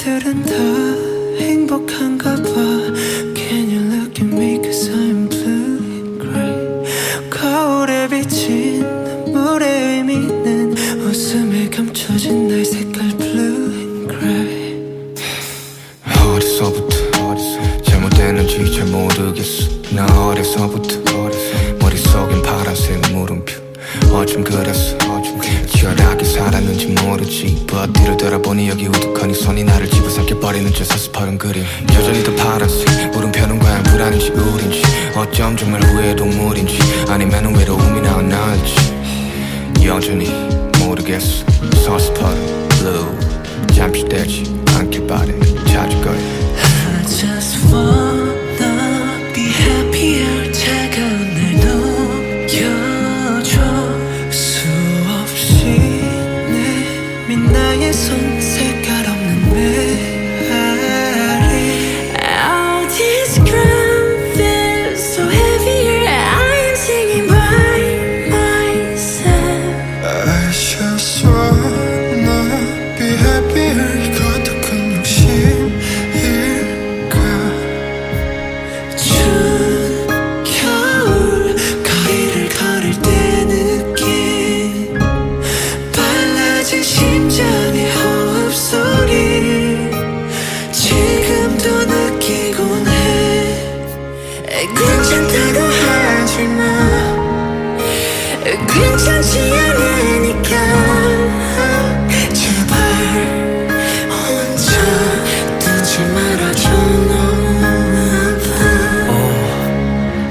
그들은 다 행복한가 봐. Can you look at me cause I'm blue and gray. 거울에 비친 물의 의미는 웃음에 감춰진 나의 색깔 blue and gray. 어디서부터 잘못됐는지 잘 모르겠어. 나 어려서부터 머릿속엔 파란색 물음표. 어쩜 그랬어 치열하게 살았는지 모르지. But 뒤를 돌아보니 여기 우두커니 손이 나를 집어삼켜버리는 저 서스퍼른 그림. 여전히 더 파란색 물음표는 과연 불안인지 우린지. 어쩜 정말 후회의 동물인지 아니면 외로움이 나온 나일지. 여전히 모르겠어. 서스퍼른 blue 잠시되지 않길 바래. 찾을 거야. I just wanna be happier. 차가운 날 녹여줘. 수없이 내민 나의 손 색깔 없는 메아리. All this ground feels so heavier. I am singing by myself. I just wanna be happier. 이것도 큰 욕심일까. 추운 겨울 거리를 걸을 때 느낀 빨라진 심장의 호흡소리 지금도 느끼곤 해. 괜찮다고 하지마. 괜찮지 않으니까 제발 혼자 두지 말아줘. 너무 아파.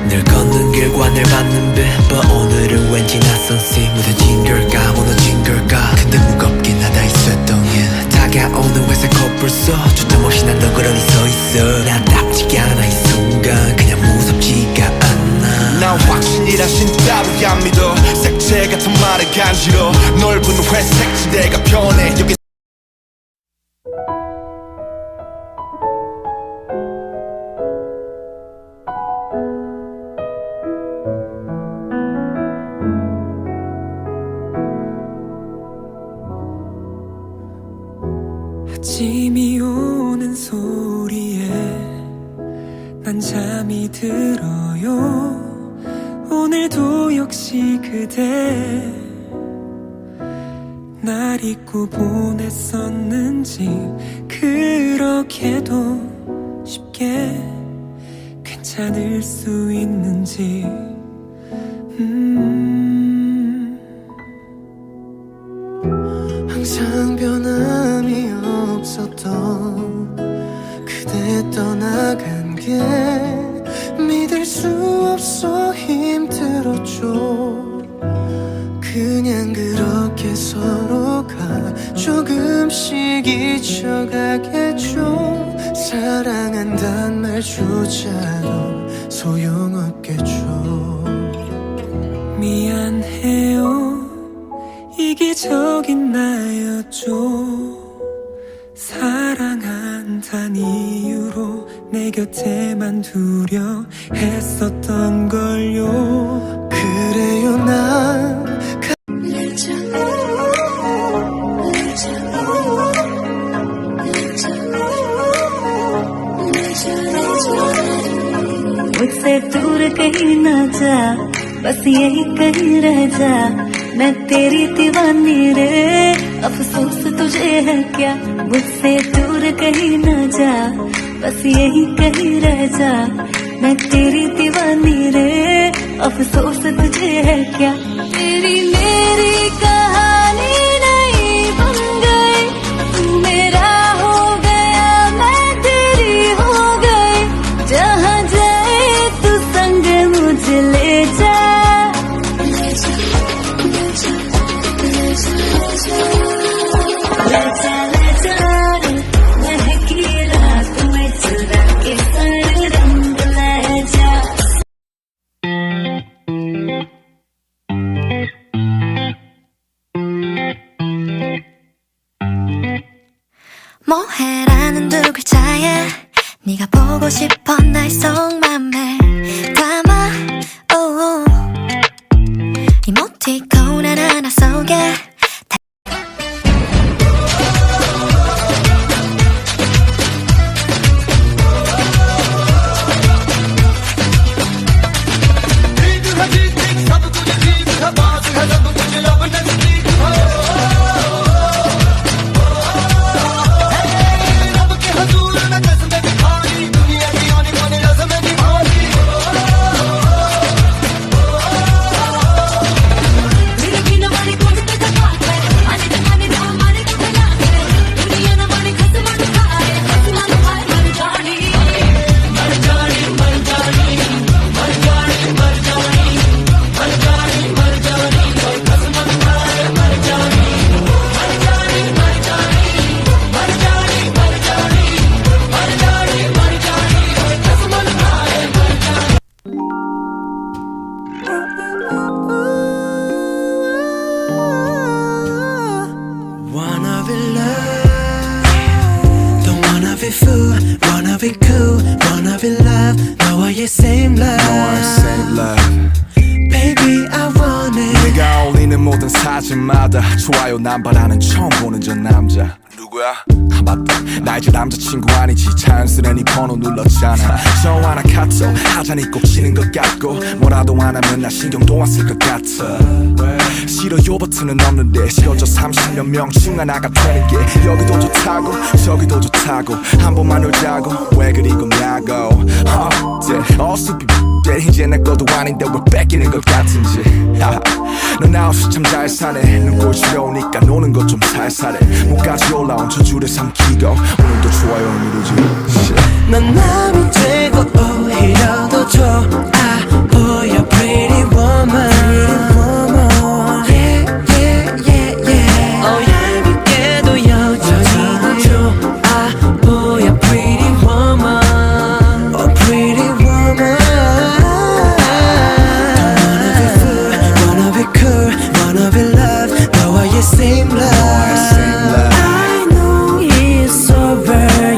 늘 걷는 길과 늘 받는 빛 But 오늘은 왠지 낯선 씨. 무뎌진 걸까 무너진 걸까. 근데 무겁긴 하다 있었던 일. 다가오는 회색 코뿔 속 주점 없이 난 너그러니 서있어. 나답지 않아 이 순간 그냥 무섭지가 않아. 난 확신이라신 따위 안 믿어. 색채 같은 말에 간지러. 넓은 회색 지대가 변해 여기. 아침이 오는 소리에 난 잠이 들어요. 오늘도 역시 그대 날 잊고 보냈었는지 그렇게도 쉽게 괜찮을 수 있는지. 항상 변함이 없었던 그대 떠나간 게 믿을 수 없어 힘들었죠. 그냥 그렇게 서로가 조금씩 잊혀가겠죠. 사랑한단 말조차도 소용없겠죠. 미안해요. 이기적인 나였죠. 사랑한다는 이유로 내 곁에만 두려 했었던 걸요. 그래요 난 मुझसे दूर कहीं ना जा, बस यही कहीं रह जा। मैं तेरी दीवानी रे, अफसोस तुझे है क्या। मुझसे दूर कहीं ना जा, बस यही कहीं रह जा। मैं तेरी दीवानी रे, अफसोस तुझे है क्या। तेरी मेरी कहानी नहीं बन गई, तू मेरा हो गया मैं तेरी हो गई। जहाँ जाए तू संग मुझे ले जा। महकी रात में चुरा के सारे रंग ले जा। 뭐해라는 두 글자에 네가 보고 싶어 날 속맘에 담아 oh. 이모티콘 하나 속에 be fool, wanna be cool, wanna be love 너와의 same love Same love Baby I want it 네가 올리는 모든 사진마다 좋아요 남발하는 처음 보는 저 남자 누구야? 아 맞다 나 이제 남자친구 아니지 자연스레 네 번호 눌렀잖아 전화나 카톡 하자니 꼭 치는 것 같고 뭐라도 안 하면 나 신경도 안 쓸 것 같아 싫어요 버튼은 없는데 싫어져 30년 명칭 하나가 되는 게 여기도 좋다고 저기도 좋다고 한 번만 놀자고 왜 그리 겁냐고 어수비 이제 내 것도 아닌데 왜 뺏기는 것 같은지 넌 아웃이 참 잘 사네 눈꼴 시려우니까 노는 것 좀 살살해 목까지 올라온 저 줄을 삼키고 오늘도 좋아요 누르지 넌 남이 되고 오히려 더 좋아 보여 pretty woman Yeah yeah yeah yeah 얄밉게도 여전히 더 좋아 보여 pretty woman Oh pretty woman Wanna be cool, wanna be love 너와의 same love I know it's over,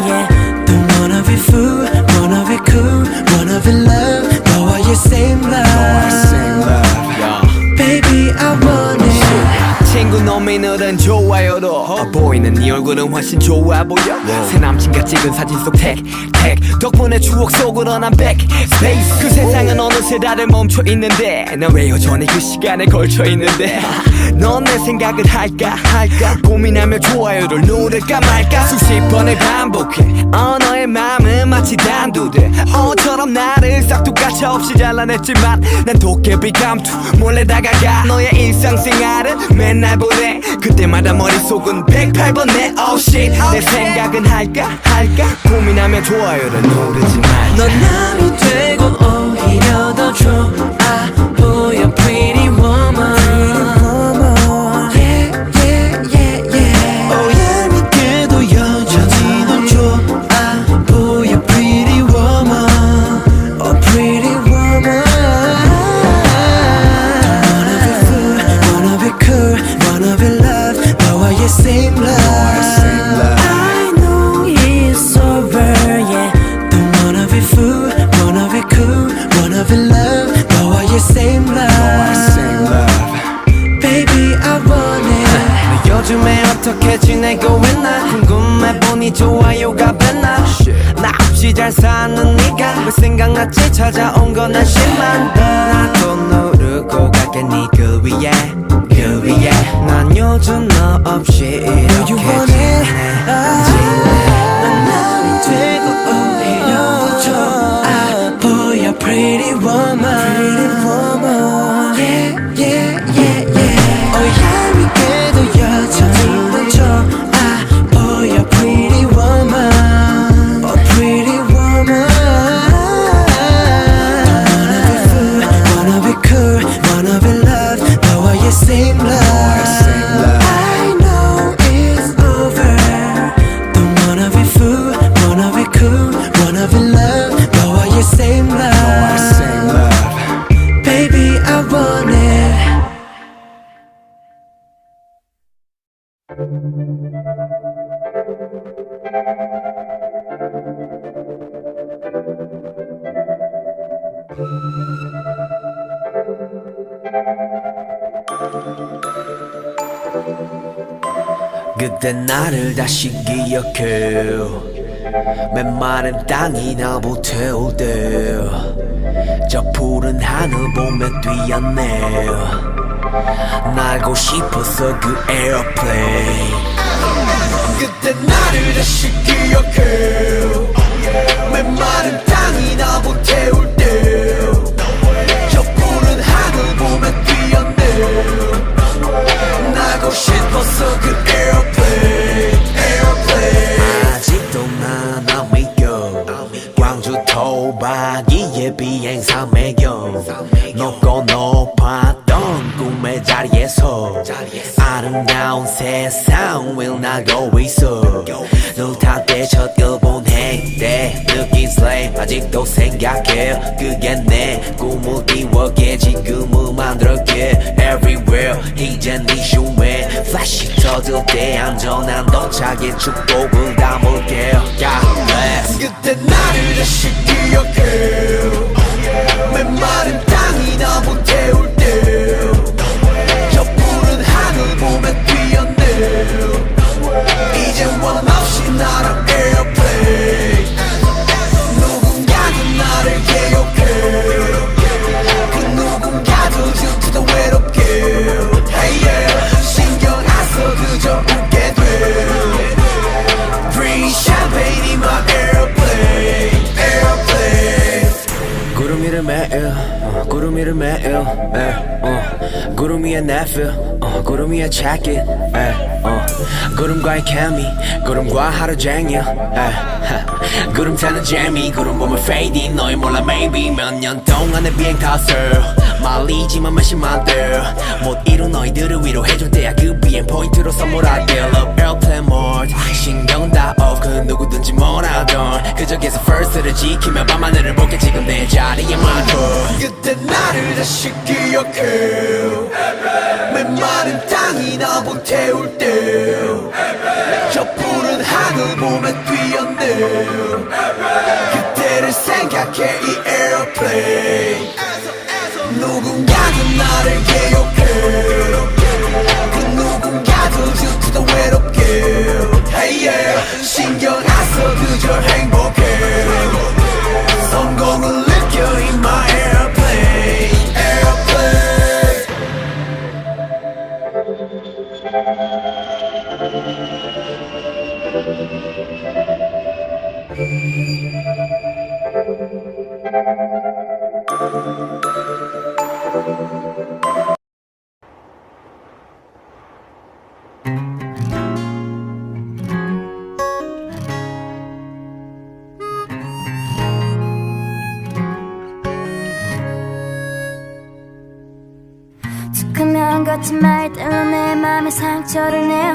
yeah Don't wanna be fool, wanna be cool, wanna be love 너와의 same love Baby I want it 친구 놈이 늘은 좋아요로 보이는 네 얼굴은 훨씬 좋아 보여 새 남친과 찍은 사진 속 택 덕분에 추억 속으로 난 backspace 그 세상은 어느새 다들 멈춰 있는데 난 왜 여전히 그 시간에 걸쳐 있는데 넌 내 생각을 할까 고민하며 좋아요를 누를까 말까 수십 번을 반복해 너의 마음은 마치 단두대 어처럼 나를 싹둑가차 없이 잘라냈지만 난 도깨비 감투 몰래 다가가 너의 일상생활은 맨날 보내 그때마다 머릿속은 108번 내 oh shit 내 생각은 할까 고민하며 좋아요를 누르지 말자 넌 남이 되고 오히려 더 좋아 보여 pretty woman Yeah yeah yeah yeah 얄밉게도 여전히 넌 좋아 보여 pretty woman Oh pretty woman Wanna be cool, wanna be love 너와의 same love I know it's over, yeah Don't wanna be fool, wanna be cool, wanna be love 너와의 same love Baby I want it 너 요즘에 어떻게 지내고 있나 궁금해 보니 좋아요가 뱉나 나 없이 잘 사는 네가 왜 생각났지 찾아온 건 한심한 나도 누르고 갈게 네그 위에 난 요즘 너 없이 이렇게 지내 넌 남이 되고 오히려 더 좋아 보여 pretty woman Yeah yeah yeah yeah 얄밉게도 여전히 넌 좋아 보여 pretty woman Oh pretty woman Wanna be cool, wanna be love 너와의 same love I know it's over Don't wanna be fool, wanna be cool, wanna be love 너와의 same love Baby I want it 그때 나를 다시 기억해 메마른 땅이 나보 태울 때 저 푸른 하늘 보며 뛰었네 날고 싶었어 그 에어플레인 그때 나를 다시 기억해 메마른 땅이 나보 태울 때 저 푸른 하늘 보며 뛰었네 나고 싶었어 그 에어플레인 아직도 난 안 믿겨 광주 토박이의 비행사 매겨 높고 높았던 꿈의 자리에서 아는 아름다운 세상 will 나고 있어 눈 때 첫 일본 행때 느낀 슬레임 아직도 생각해 그게 내 꿈을 이루게 지금을 만들게 everywhere 이젠 네 슈에 플래시 터질 때 안전한 도착에 축복을 담을게 그때 나를 다시 기억해 메마른 땅이 나무 태울 때 저 푸른 하늘 보며 뛰었네 이제 원 없이 날아 airplane 누군가가 나를 기억해 그 누군가도 질투도 외롭게 hey yeah 신경 안 써 그저 웃게 돼 Bring champagne in my airplane airplane 구름 위를 매일 구름 위를 매일 구름 위에 내 feel 구름 위에 check it 구름과의 케미 구름과 하루 종일 구름 타는 재미 구름 보면 fading 너희 몰라 maybe 몇 년 동안의 비행 탓을 말리지만 몇십만들 못 이룬 너희들을 위로해줄 때야 그 비행 포인트로 선물할게 Love airplane mode 신경 다 off 그 누구든지 뭐라던 그저 계속 first를 지키며 밤하늘을 볼게 지금 내 자리에 만져 그때 나를 다시 기억해 메마른 땅이 나무 태울 때 저 푸른 하늘 보며 뛰었네 그때를 생각해 이 airplane 누군가가 나를 기억해 그 누군가도 질투도 외롭게 hey yeah 신경 안 써 그저 행복해 성공을 느껴 in my airplane airplane 툭하면 거친 말 때문에 내 맘에 상처를 내